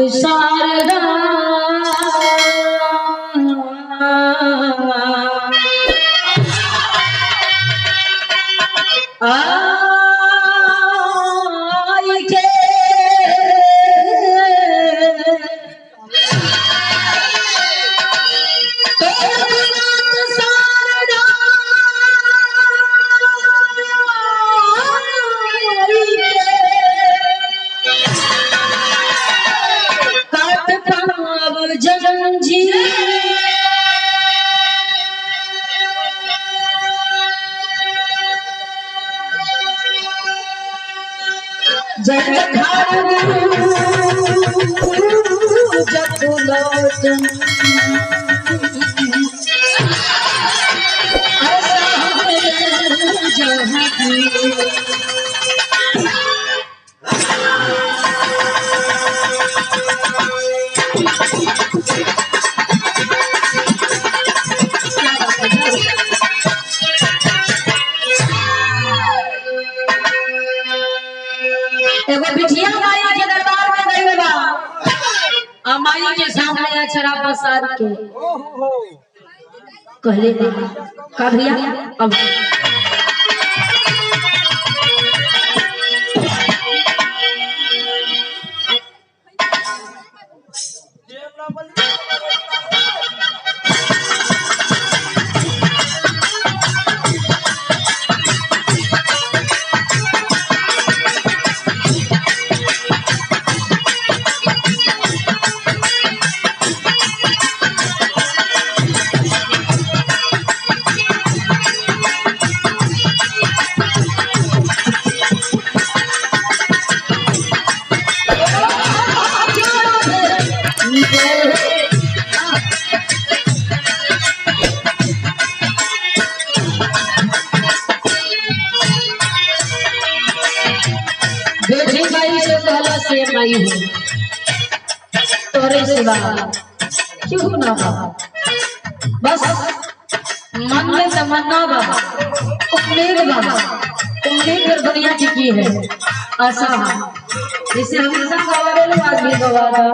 शारदा माई के सामने अक्षरा पसार के कहले का भैया अब नहीं हो तोरे सिवा क्यों ना बाबा बस मन में तमन्ना बाबा उम्मीद बाबा उम्मीद पर दुनिया टिकी है आशा जिसे हमेशा गवावे लोग आज भी गवादा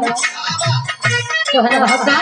तो है हक्का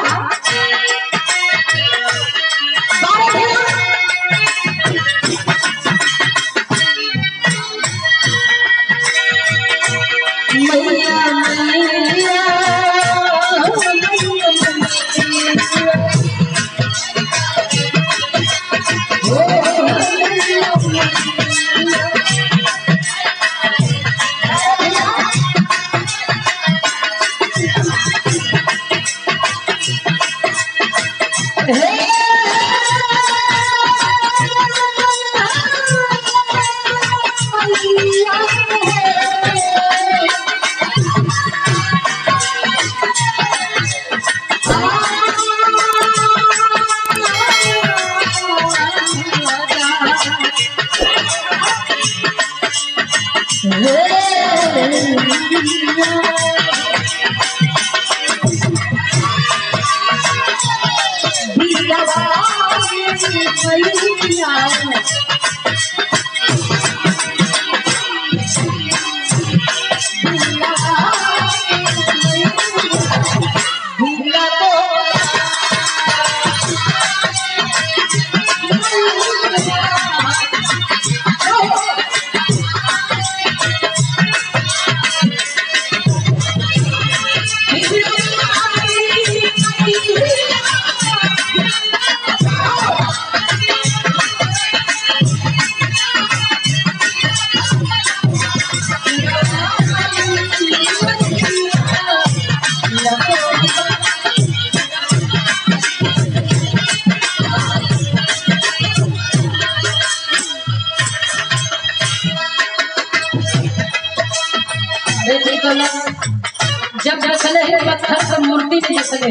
जब जसले पत्थर पर मूर्ति में जसले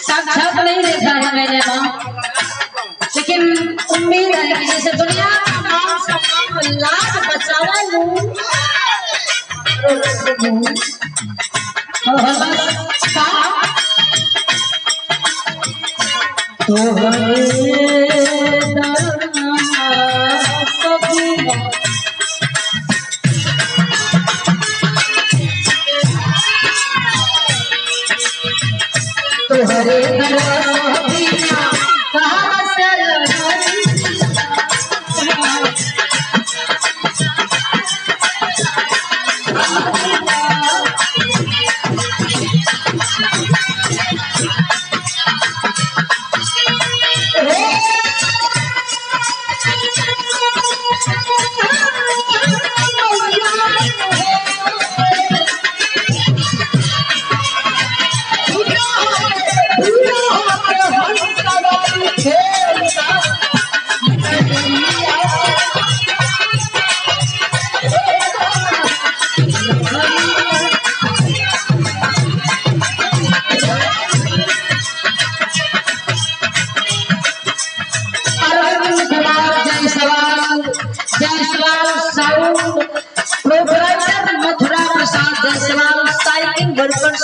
साक्षात नहीं देखा है मैंने माँ लेकिन उम्मीद है कि जैसे दुनिया लाश बचावा लूं हरे दरवाजा कहाँ से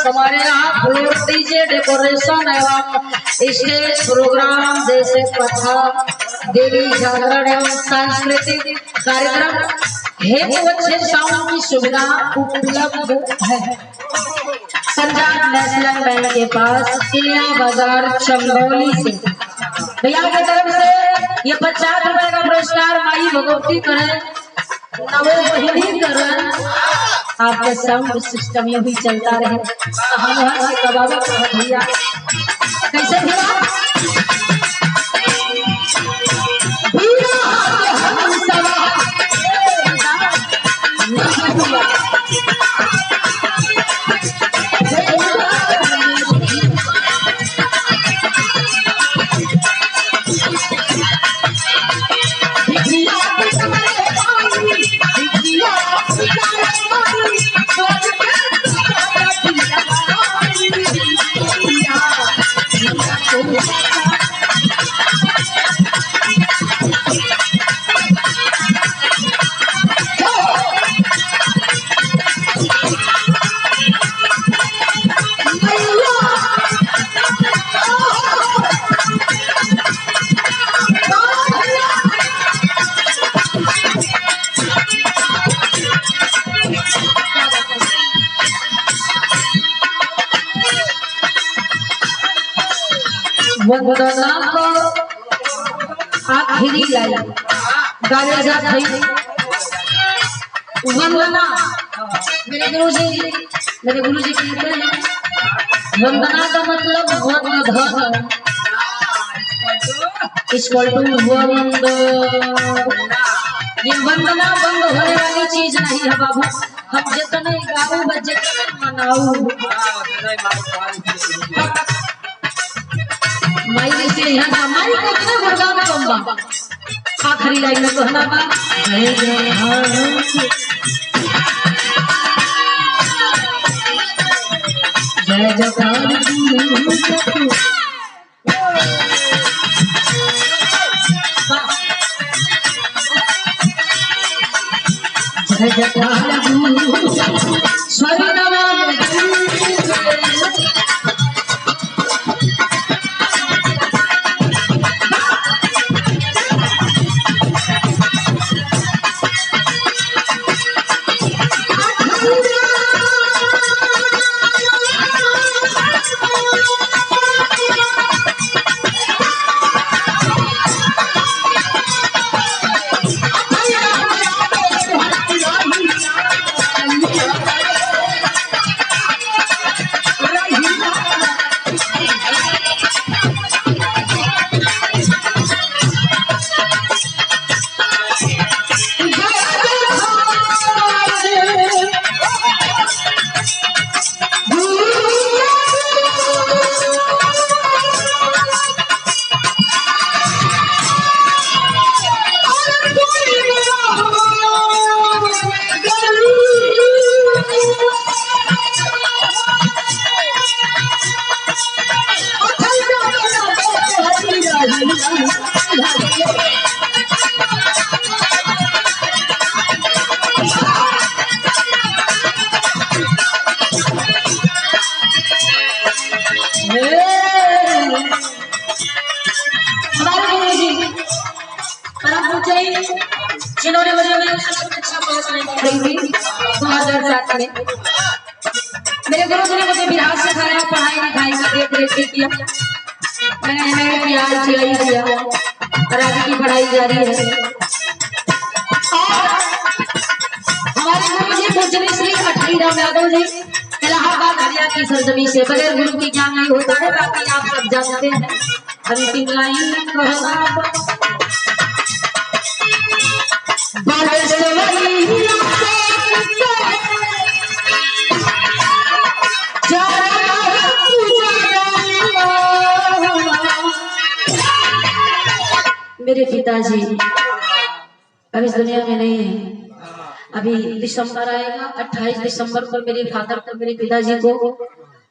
हमारे यहाँ फ्लोर डीजे डेकोरेशन एवं स्टेज प्रोग्राम जैसे कथा देवी जागरण एवं सांस्कृतिक कार्यक्रम हेतु अच्छे साउंड की सुविधा उपलब्ध है। पंजाब नेशनल बैंक के पास किलिया बाजार चंदौली से भैया की तरफ से ये 50 रुपए का पुरस्कार माई भगवती करें नवोहिनी करें। आपका साउंड सिस्टम ये भी चलता रहे। हम यहाँ से कबाब भैया कैसे वंदना को आखिरी लाइन गाने जात है। वंदना मेरे गुरुजी कहते हैं वंदना का मतलब वंद धन इक्वल टू वंद। ये वंदना बंद होने वाली चीज नहीं है बाबू। हम जितने गाओ बच्चे मनाऊ माई से यहाँ माई को कितना गुणगान कम्बा आखिरी लाइन में कहना बा जय जयकार जय जयकार स्वर्ग जिन्होंने मुझे अच्छा पास नहीं करी थी 2007 में मेरे गुरु जी ने मुझे बिहार सिखाया, पढ़ाई लिखाई का देख रेख किया, मैंने एमए किया, ITI किया और आगे की पढ़ाई जारी है। और हमारे गुरु जी पूजनीय श्री अटली राम यादव जी इलाहाबाद हरियाणा की सरजमी से, बगैर गुरु की ज्ञान नहीं होता है, बाकी आप सब जानते हैं। अंतिम लाइन मेरे पिताजी अब इस दुनिया में नहीं है। अभी दिसंबर आएगा, 28 दिसंबर को मेरे फादर को, मेरे पिताजी को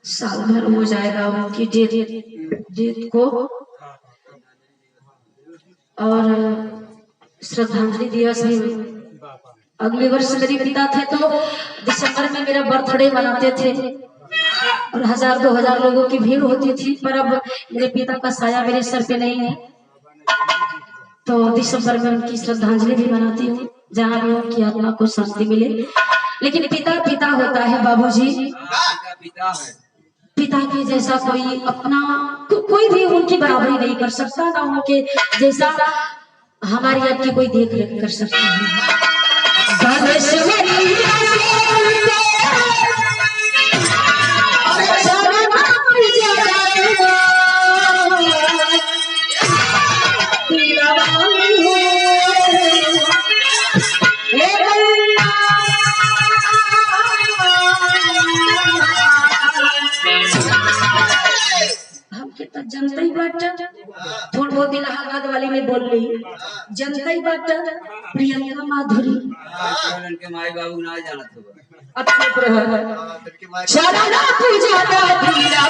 साल भर हो जाएगा उनकी डेथ को, और श्रद्धांजलि दिवस भी अगले वर्ष मेरे पिता थे तो दिसंबर में मेरा बर्थडे मनाते थे और 1000-2000 लोगों की भीड़ होती थी। पर अब मेरे पिता का साया मेरे सर पे नहीं है, तो दिसंबर में उनकी श्रद्धांजलि भी मनाती हूँ, जहाँ भी उनकी आत्मा को शांति मिले। लेकिन पिता पिता होता है बाबूजी, पिता के जैसा कोई अपना कोई भी उनकी बराबरी नहीं कर सकता, ना उनके जैसा हमारी आपकी कोई देख रेख कर सकता है। जनता ही बात थोड़ा बहुत इलाहाबाद वाली में बोल रही, जनता ही बात प्रियंका माधुरी के माई बाबू ना जानत होगा अच्छा शरणा पूजा मैया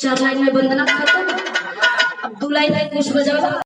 चार लाइन में वंदना खत्म, अब 2 लाइन में कुछ बजा।